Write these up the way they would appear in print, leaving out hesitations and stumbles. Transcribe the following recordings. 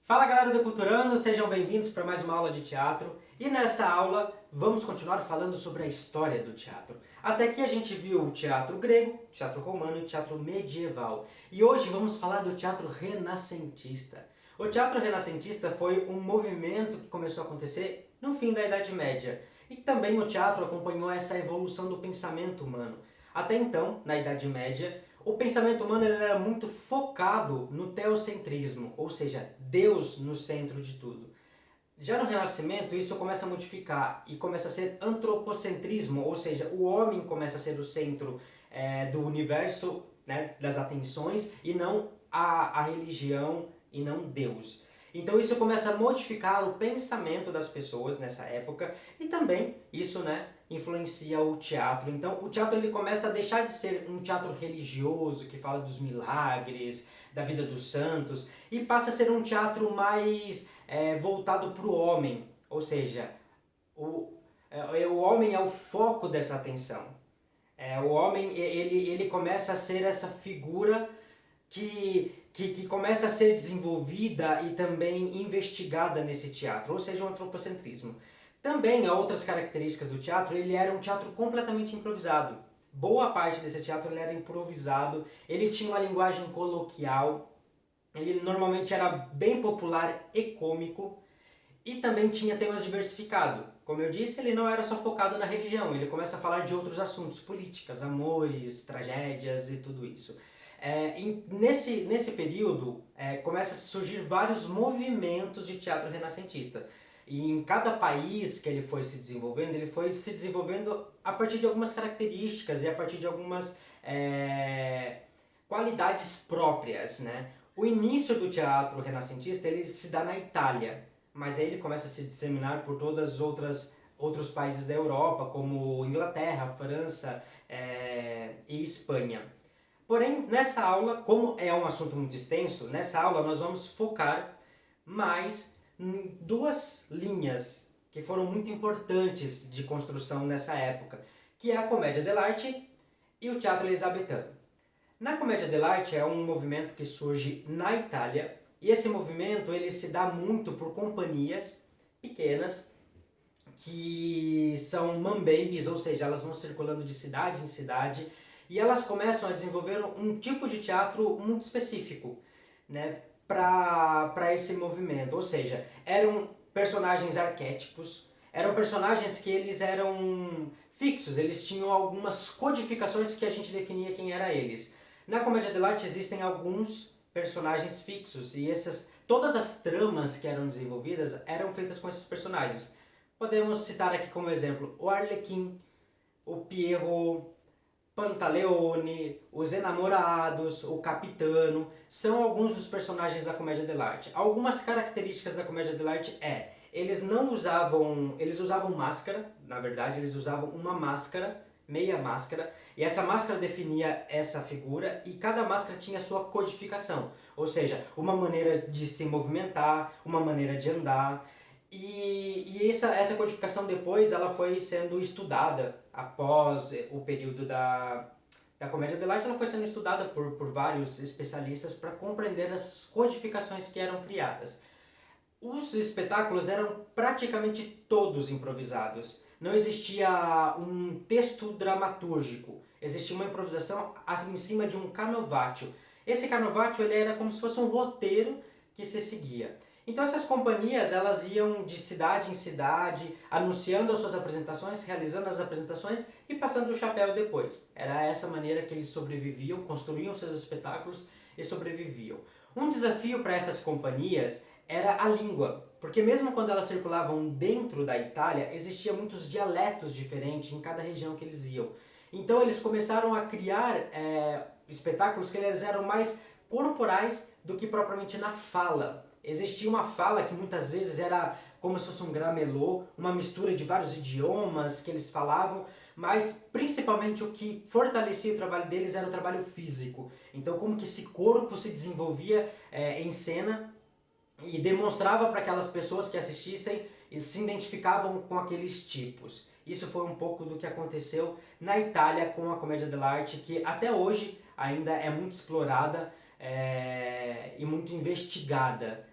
Fala galera do Culturando, sejam bem-vindos para mais uma aula de teatro. E nessa aula vamos continuar falando sobre a história do teatro. Até aqui a gente viu o teatro grego, teatro romano e teatro medieval. E hoje vamos falar do teatro renascentista. O teatro renascentista foi um movimento que começou a acontecer no fim da Idade Média. E também o teatro acompanhou essa evolução do pensamento humano. Até então, na Idade Média, o pensamento humano era muito focado no teocentrismo, ou seja, Deus no centro de tudo. Já no Renascimento, isso começa a modificar e começa a ser antropocentrismo, ou seja, o homem começa a ser o centro do universo, né, das atenções, e não a religião e não Deus. Então isso começa a modificar o pensamento das pessoas nessa época e também isso, né, influencia o teatro. Então o teatro ele começa a deixar de ser um teatro religioso que fala dos milagres, da vida dos santos e passa a ser um teatro mais voltado para o homem, ou seja, o homem é o foco dessa atenção. O homem ele começa a ser essa figura que começa a ser desenvolvida e também investigada nesse teatro, ou seja, o antropocentrismo. Também há outras características do teatro, ele era um teatro completamente improvisado. Boa parte desse teatro ele era improvisado, ele tinha uma linguagem coloquial, ele normalmente era bem popular e cômico, e também tinha temas diversificados. Como eu disse, ele não era só focado na religião, ele começa a falar de outros assuntos, políticas, amores, tragédias e tudo isso. Nesse período, começa a surgir vários movimentos de teatro renascentista. E em cada país que ele foi se desenvolvendo a partir de algumas características e a partir de algumas qualidades próprias, né? O início do teatro renascentista ele se dá na Itália, mas aí ele começa a se disseminar por todas as outros países da Europa, como Inglaterra, França e Espanha. Porém, nessa aula, como é um assunto muito extenso, nessa aula nós vamos focar mais em duas linhas que foram muito importantes de construção nessa época, que é a comédia dell'arte e o teatro elisabetano. Na comédia dell'arte é um movimento que surge na Itália, e esse movimento ele se dá muito por companhias pequenas que são mambembes, ou seja, elas vão circulando de cidade em cidade e elas começam a desenvolver um tipo de teatro muito específico, né, para esse movimento. Ou seja, eram personagens arquétipos, eram personagens que eles eram fixos, eles tinham algumas codificações que a gente definia quem era eles. Na comédia dell'arte existem alguns personagens fixos e todas as tramas que eram desenvolvidas eram feitas com esses personagens. Podemos citar aqui como exemplo o Arlequim, o Pierrot, Pantaleone, os Enamorados, o Capitano, são alguns dos personagens da comédia dell'arte. Algumas características da comédia dell'arte eles usavam máscara, na verdade eles usavam uma máscara, meia máscara, e essa máscara definia essa figura e cada máscara tinha sua codificação, ou seja, uma maneira de se movimentar, uma maneira de andar. E essa codificação depois ela foi sendo estudada após o período da comédia dell'arte, ela foi sendo estudada por vários especialistas para compreender as codificações que eram criadas. Os espetáculos eram praticamente todos improvisados. Não existia um texto dramatúrgico, existia uma improvisação em cima de um canovaccio. Esse canovaccio ele era como se fosse um roteiro que se seguia. Então essas companhias elas iam de cidade em cidade, anunciando as suas apresentações, realizando as apresentações e passando o chapéu depois. Era essa maneira que eles sobreviviam, construíam seus espetáculos e sobreviviam. Um desafio para essas companhias era a língua, porque mesmo quando elas circulavam dentro da Itália, existiam muitos dialetos diferentes em cada região que eles iam. Então eles começaram a criar espetáculos que eles eram mais corporais do que propriamente na fala. Existia uma fala que muitas vezes era como se fosse um gramelô, uma mistura de vários idiomas que eles falavam, mas principalmente o que fortalecia o trabalho deles era o trabalho físico. Então como que esse corpo se desenvolvia em cena e demonstrava para aquelas pessoas que assistissem e se identificavam com aqueles tipos. Isso foi um pouco do que aconteceu na Itália com a comédia dell'arte, que até hoje ainda é muito explorada e muito investigada.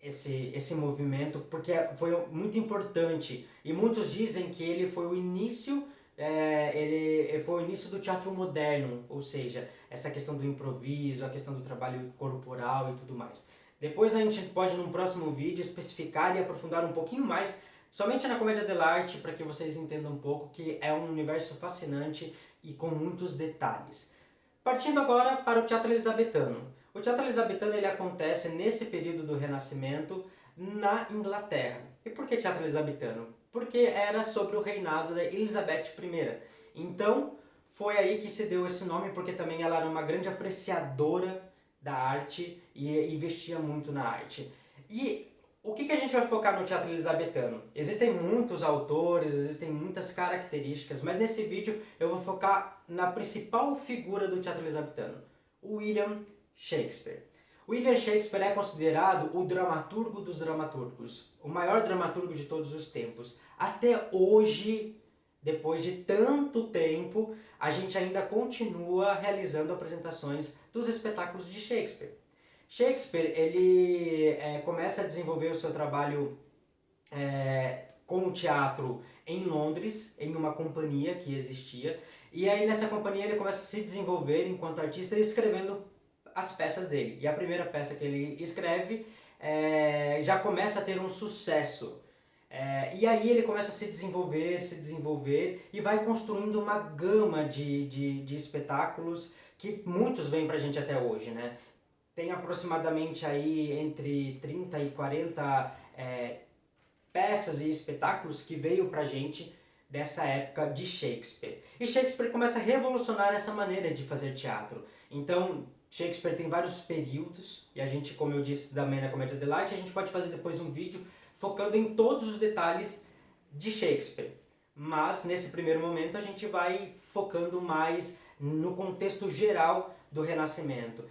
esse movimento, porque foi muito importante. E muitos dizem que ele foi o início, ele foi o início do teatro moderno, ou seja, essa questão do improviso, a questão do trabalho corporal e tudo mais. Depois a gente pode, num próximo vídeo, especificar e aprofundar um pouquinho mais somente na comédia dell'arte, para que vocês entendam um pouco que é um universo fascinante e com muitos detalhes. Partindo agora para o teatro elisabetano. O teatro elisabetano ele acontece nesse período do Renascimento na Inglaterra. E por que teatro elisabetano? Porque era sobre o reinado da Elizabeth I. Então, foi aí que se deu esse nome, porque também ela era uma grande apreciadora da arte e investia muito na arte. E o que a gente vai focar no teatro elisabetano? Existem muitos autores, existem muitas características, mas nesse vídeo eu vou focar na principal figura do teatro elisabetano, William Shakespeare. William Shakespeare é considerado o dramaturgo dos dramaturgos, o maior dramaturgo de todos os tempos. Até hoje, depois de tanto tempo, a gente ainda continua realizando apresentações dos espetáculos de Shakespeare. Shakespeare ele começa a desenvolver o seu trabalho com o teatro em Londres, em uma companhia que existia, e aí nessa companhia ele começa a se desenvolver enquanto artista escrevendo as peças dele. E a primeira peça que ele escreve já começa a ter um sucesso. E aí ele começa a se desenvolver e vai construindo uma gama de espetáculos que muitos vêm pra gente até hoje, né? Tem aproximadamente aí entre 30 e 40 peças e espetáculos que veio pra gente dessa época de Shakespeare. E Shakespeare começa a revolucionar essa maneira de fazer teatro. Então, Shakespeare tem vários períodos, e a gente, como eu disse também na Comédia dell'arte, a gente pode fazer depois um vídeo focando em todos os detalhes de Shakespeare. Mas, nesse primeiro momento, a gente vai focando mais no contexto geral do Renascimento.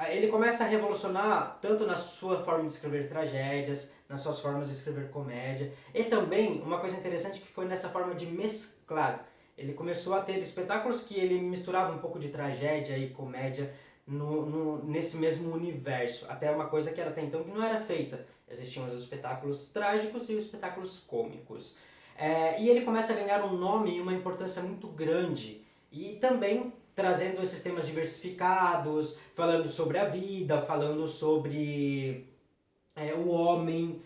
Ele começa a revolucionar tanto na sua forma de escrever tragédias, nas suas formas de escrever comédia, e também uma coisa interessante que foi nessa forma de mesclar. Ele começou a ter espetáculos que ele misturava um pouco de tragédia e comédia nesse mesmo universo. Até uma coisa que era até então que não era feita. Existiam os espetáculos trágicos e os espetáculos cômicos. E ele começa a ganhar um nome e uma importância muito grande. E também trazendo esses temas diversificados, falando sobre a vida, falando sobre o homem,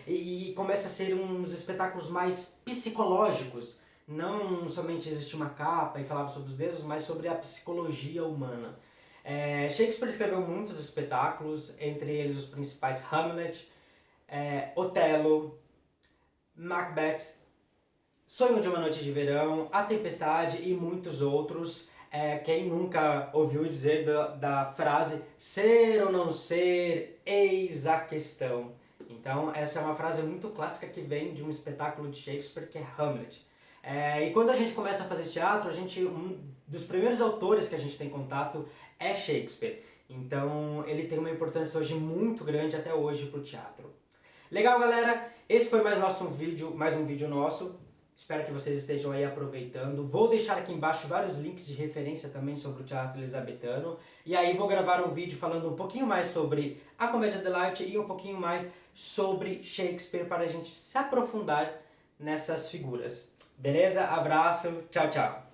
e começa a ser uns espetáculos mais psicológicos. Não somente existe uma capa e falava sobre os deuses, mas sobre a psicologia humana. Shakespeare escreveu muitos espetáculos, entre eles os principais Hamlet, Otelo, Macbeth, Sonho de uma Noite de Verão, A Tempestade e muitos outros. Quem nunca ouviu dizer da frase ser ou não ser, eis a questão. Então essa é uma frase muito clássica que vem de um espetáculo de Shakespeare que é Hamlet. E quando a gente começa a fazer teatro, um dos primeiros autores que a gente tem contato é Shakespeare. Então ele tem uma importância hoje muito grande até hoje para o teatro. Legal, galera? Esse foi mais um vídeo nosso. Espero que vocês estejam aí aproveitando. Vou deixar aqui embaixo vários links de referência também sobre o teatro elisabetano. E aí vou gravar um vídeo falando um pouquinho mais sobre a Comédia dell'arte e um pouquinho mais sobre Shakespeare para a gente se aprofundar nessas figuras. Beleza? Abraço, tchau, tchau!